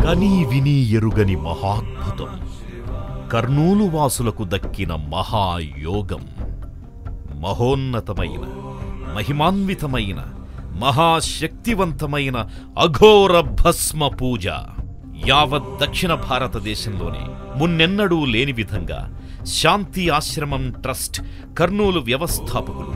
కనీ విని ఎరుగని మహాద్భుతం, కర్నూలు వాసులకు దక్కిన మహాయోగం. మహోన్నతమైన, మహిమాన్వితమైన, మహాశక్తివంతమైన అఘోర భస్మ పూజ యావత్ దక్షిణ భారతదేశంలోనే మున్నెన్నడూ లేని విధంగా శాంతి ఆశ్రమం ట్రస్ట్ కర్నూలు వ్యవస్థాపకులు,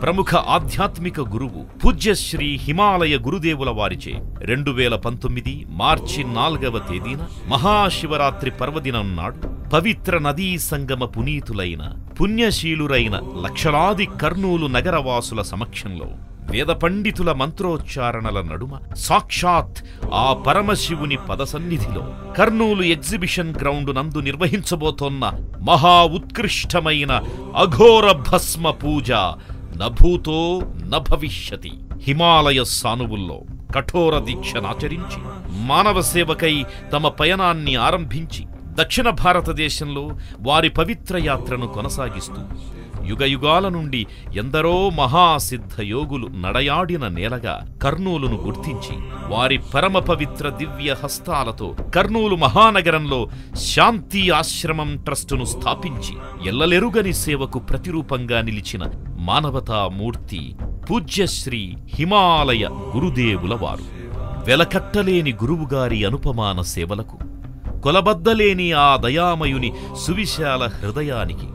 ప్రముఖ ఆధ్యాత్మిక గురువు పూజ్యశ్రీ హిమాలయ గురుదేవుల వారిచే 2019 మార్చి 4వ తేదీన మహాశివరాత్రి పర్వదినం నాడు పవిత్ర నదీ సంగమ పునీతులైన పుణ్యశీలురైన లక్షలాది కర్నూలు నగరవాసుల సమక్షంలో వేద పండితుల మంత్రోచ్చారణల నడుమ సాక్షాత్ ఆ పరమశివుని పదసన్నిధిలో కర్నూలు ఎగ్జిబిషన్ గ్రౌండ్ నందు నిర్వహించబోతోన్న మహా ఉత్కృష్టమైన అఘోర భస్మ పూజ నభూతో నభవిష్యతి. హిమాలయ సానువుల్లో కఠోర దీక్షనాచరించి మానవ సేవకై తమ పయనాన్ని ఆరంభించి దక్షిణ భారతదేశంలో వారి పవిత్ర యాత్రను కొనసాగిస్తూ యుగయుగాల నుండి ఎందరో మహాసిద్ధయోగులు నడయాడిన నేలగా కర్నూలును గుర్తించి వారి పరమ పవిత్ర దివ్య హస్తాలతో కర్నూలు మహానగరంలో శాంతి ఆశ్రమం ట్రస్టును స్థాపించి ఎల్లలెరుగని సేవకు ప్రతిరూపంగా నిలిచిన మానవతామూర్తి పూజ్యశ్రీ హిమాలయ గురుదేవుల వారు. వెలకట్టలేని గురువుగారి అనుపమాన సేవలకు, కొలబద్దలేని ఆ దయామయుని సువిశాల హృదయానికి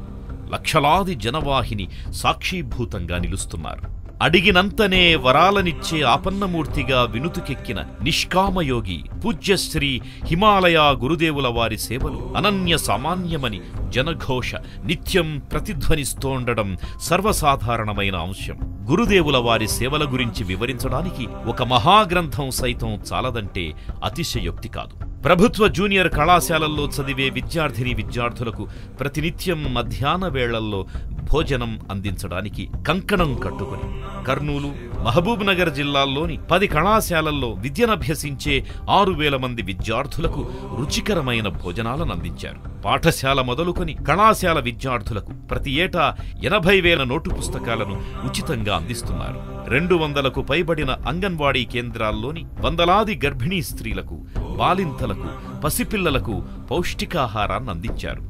లక్షలాది జనవాహిని సాక్షీభూతంగా నిలుస్తున్నారు. అడిగినంతనే వరాలనిచ్చే ఆపన్నమూర్తిగా వినుతుకెక్కిన నిష్కామయోగి పూజ్యశ్రీ హిమాలయ గురుదేవుల వారి సేవలు అనన్య సామాన్యమని జనఘోష నిత్యం ప్రతిధ్వనిస్తోండడం సర్వసాధారణమైన అంశం. గురుదేవుల వారి సేవల గురించి వివరించడానికి ఒక మహాగ్రంథం సైతం చాలదంటే అతిశయోక్తి కాదు. ప్రభుత్వ జూనియర్ కళాశాలల్లో చదివే విద్యార్థులకు ప్రతినిత్యం మధ్యాహ్న వేళల్లో భోజనం అందించడానికి కంకణం కట్టుకుని కర్నూలు, మహబూబ్ నగర్ జిల్లాల్లోని 10 కళాశాలల్లో విద్యనభ్యసించే 6,000 మంది విద్యార్థులకు రుచికరమైన భోజనాలను అందించారు. పాఠశాల మొదలుకొని కళాశాల విద్యార్థులకు ప్రతి ఏటా 80,000 నోటు పుస్తకాలను ఉచితంగా అందిస్తున్నారు. 200కు పైబడిన అంగన్వాడీ కేంద్రాల్లోని వందలాది గర్భిణీ స్త్రీలకు, బాలింతలకు, పసిపిల్లలకు పౌష్టికాహారాన్ని అందించారు.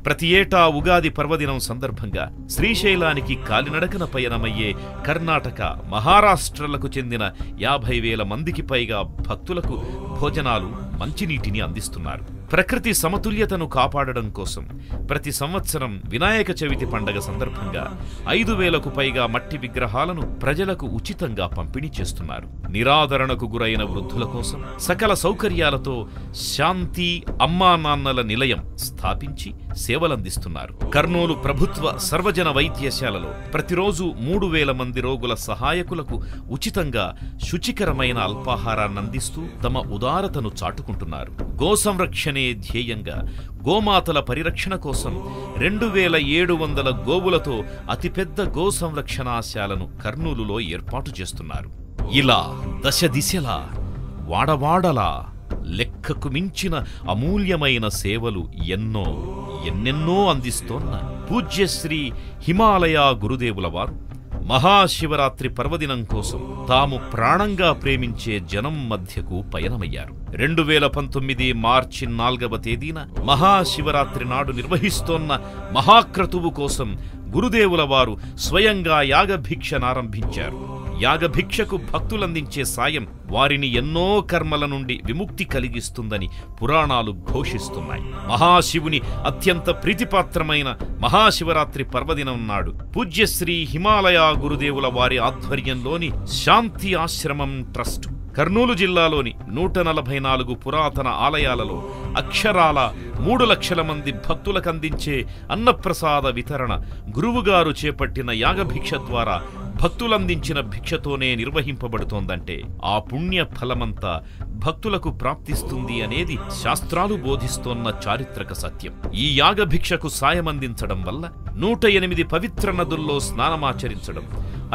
ప్రతి ఏటా ఉగాది పర్వదినం సందర్భంగా శ్రీశైలానికి కాలినడకన పయనమయ్యే కర్ణాటక, మహారాష్ట్రలకు చెందిన 50,000 మందికి పైగా భక్తులకు భోజనాలు, మంచినీటిని అందిస్తున్నారు. ప్రకృతి సమతుల్యతను కాపాడడం కోసం ప్రతి సంవత్సరం వినాయక చవితి పండగ సందర్భంగా 5,000కు పైగా మట్టి విగ్రహాలను ప్రజలకు ఉచితంగా పంపిణీ చేస్తున్నారు. నిరాదరణకు గురైన వృద్ధుల కోసం సకల సౌకర్యాలతో శాంతి అమ్మా నాన్నల నిలయం స్థాపించి సేవలందిస్తున్నారు. కర్నూలు ప్రభుత్వ సర్వజన వైద్యశాలలో ప్రతిరోజు 3,000 మంది రోగుల సహాయకులకు ఉచితంగా శుచికరమైన అల్పాహారాన్ని అందిస్తూ తమ ఉదారతను చాటుకుంటున్నారు. గో సంరక్షణే ధ్యేయంగా గోమాతల పరిరక్షణ కోసం 2,700 గోవులతో అతిపెద్ద గో సంరక్షణాశాలను కర్నూలులో ఏర్పాటు చేస్తున్నారు. ఇలా దశ దిశలా, వాడవాడలా లెక్కకు మించిన అమూల్యమైన సేవలు ఎన్నెన్నో అందిస్తోన్న పూజ్యశ్రీ హిమాలయ గురుదేవుల వారు మహాశివరాత్రి పర్వదినం కోసం తాము ప్రాణంగా ప్రేమించే జనం మధ్యకు పయనమయ్యారు. 2019 మార్చి 4వ తేదీన మహాశివరాత్రి నాడు నిర్వహిస్తోన్న మహాక్రతువు కోసం గురుదేవుల వారు స్వయంగా యాగభిక్షనారంభించారు. యాగభిక్షకు భక్తులందించే సాయం వారిని ఎన్నో కర్మల నుండి విముక్తి కలిగిస్తుందని పురాణాలు ఘోషిస్తున్నాయి. మహాశివుని అత్యంత ప్రీతిపాత్రమైన మహాశివరాత్రి పర్వదినం నాడు పూజ్యశ్రీ హిమాలయ గురుదేవుల వారి ఆధ్వర్యంలోని శాంతి ఆశ్రమం ట్రస్ట్ కర్నూలు జిల్లాలోని 144 పురాతన ఆలయాలలో అక్షరాల 3 లక్షల మంది భక్తులకందించే అన్నప్రసాద వితరణ గురువుగారు చేపట్టిన యాగభిక్ష ద్వారా భక్తులందించిన భిక్షతోనే నిర్వహింపబడుతోందంటే ఆ పుణ్య ఫలమంతా భక్తులకు ప్రాప్తిస్తుంది అనేది శాస్త్రాలు బోధిస్తోన్న చారిత్రక సత్యం. ఈ యాగభిక్షకు సాయమందించడం వల్ల 108 పవిత్ర నదుల్లో స్నానమాచరించడం,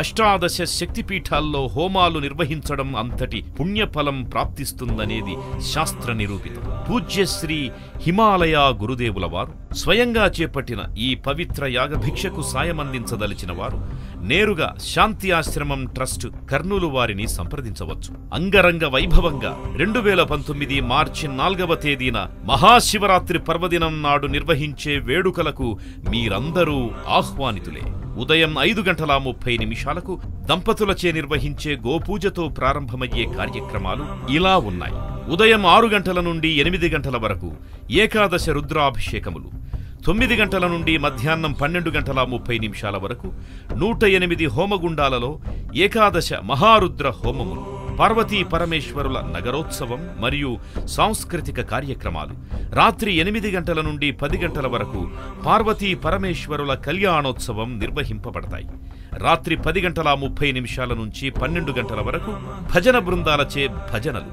18 శక్తిపీఠాల్లో హోమాలు నిర్వహించడం అంతటి పుణ్యఫలం ప్రాప్తిస్తుందనేది శాస్త్ర నిరూపితం. పూజ్యశ్రీ హిమాలయ గురుదేవుల వారు స్వయంగా చేపట్టిన ఈ పవిత్ర యాగభిక్షకు సాయమందించదలిచిన వారు నేరుగా శాంతి ఆశ్రమం ట్రస్ట్ కర్నూలు వారిని సంప్రదించవచ్చు. అంగరంగ వైభవంగా 2019 మార్చి 4వ తేదీన మహాశివరాత్రి పర్వదినం నాడు నిర్వహించే వేడుకలకు మీరందరూ ఆహ్వానితులే. ఉదయం 5:30 దంపతులచే నిర్వహించే గోపూజతో ప్రారంభమయ్యే కార్యక్రమాలు ఇలా ఉన్నాయి. ఉదయం 6 గంటల నుండి 8 గంటల వరకు ఏకాదశ రుద్రాభిషేకములు, 9 గంటల నుండి మధ్యాహ్నం 12:30 వరకు 108 హోమగుండాలలో ఏకాదశ మహారుద్ర హోమములు, పార్వతీ పరమేశ్వరుల నగరోత్సవం మరియు సాంస్కృతిక కార్యక్రమాలు. రాత్రి 8 గంటల నుండి 10 గంటల వరకు పార్వతీ పరమేశ్వరుల కళ్యాణోత్సవం నిర్వహింపబడతాయి. రాత్రి 10:30 నుంచి 12 గంటల వరకు భజన బృందాలచే భజనలు.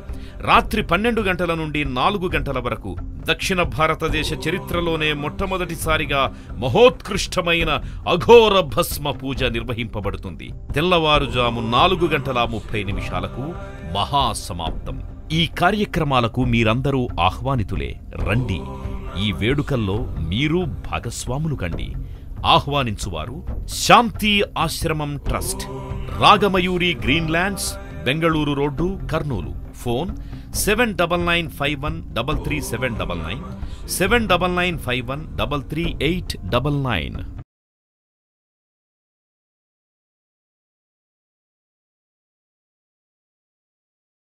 రాత్రి 12 గంటల నుండి 4 గంటల వరకు దక్షిణ భారతదేశ చరిత్రలోనే మొట్టమొదటిసారిగా మహోత్కృష్టమైన అఘోర భస్మ పూజ నిర్వహింపబడుతుంది. తెల్లవారుజాము 4:30 మహాసమాప్తం. ఈ కార్యక్రమాలకు మీరందరూ ఆహ్వానితులే. రండి, ఈ వేడుకల్లో మీరు భాగస్వాములు కండి. ఆహ్వానించువారు శాంతి ఆశ్రమం trust, Ragamayuri Greenland's, Bengaluru road, Kurnool. Phone 7995133799, 7995133899.